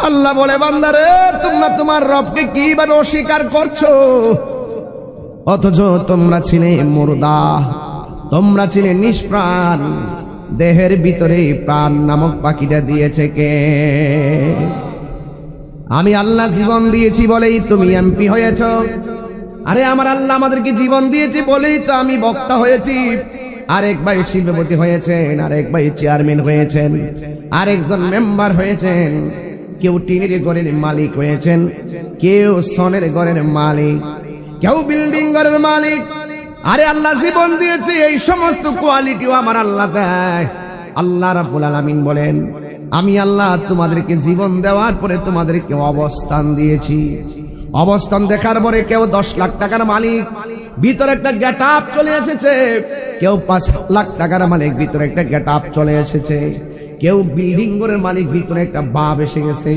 আল্লাহ বলে, বান্দারে তোমরা তোমার রবকে কিভাবে অস্বীকার করছো, অথচ তোমরা ছিলে মুর্দা, তোমরা ছিলে নিষ্প্রাণ। দেহের ভিতরে প্রাণ নামক পাখিটা দিয়েছে কে? আমি আল্লাহ জীবন দিয়েছি বলেই তুমি এমপি হয়েছ। আরে আমার আল্লাহ আমাদেরকে জীবন দিয়েছে বলেই তো আমি বক্তা হয়েছি। আরেক ভাই শিল্পপতি হয়েছেন, আরেক ভাই চেয়ারম্যান হয়েছেন, আরেকজন মেম্বার হয়েছেন, কেউ টিনের ঘরের মালিক হয়েছেন, কেউ সোনের ঘরের মালিক, কেউ বিল্ডিং ঘরের মালিক। আরে আল্লাহ জীবন দিয়েছে, এই সমস্ত কোয়ালিটিও আমার আল্লাহ দেয়। আল্লাহ রাব্বুল আলামিন বলেন, আমি আল্লাহ তোমাদেরকে জীবন দেওয়ার পরে তোমাদেরকে অবস্থান দিয়েছি। অবস্থান দেখার পরে কেউ 10 লাখ টাকার মালিক, ভিতরে একটা গেট আপ চলে এসেছে। কেউ 5 লাখ টাকার মালিক, ভিতরে একটা গেট আপ চলে এসেছে। কেউ বিল্ডিং ঘরের মালিক, ভিতরে একটা ভাব এসে গেছে।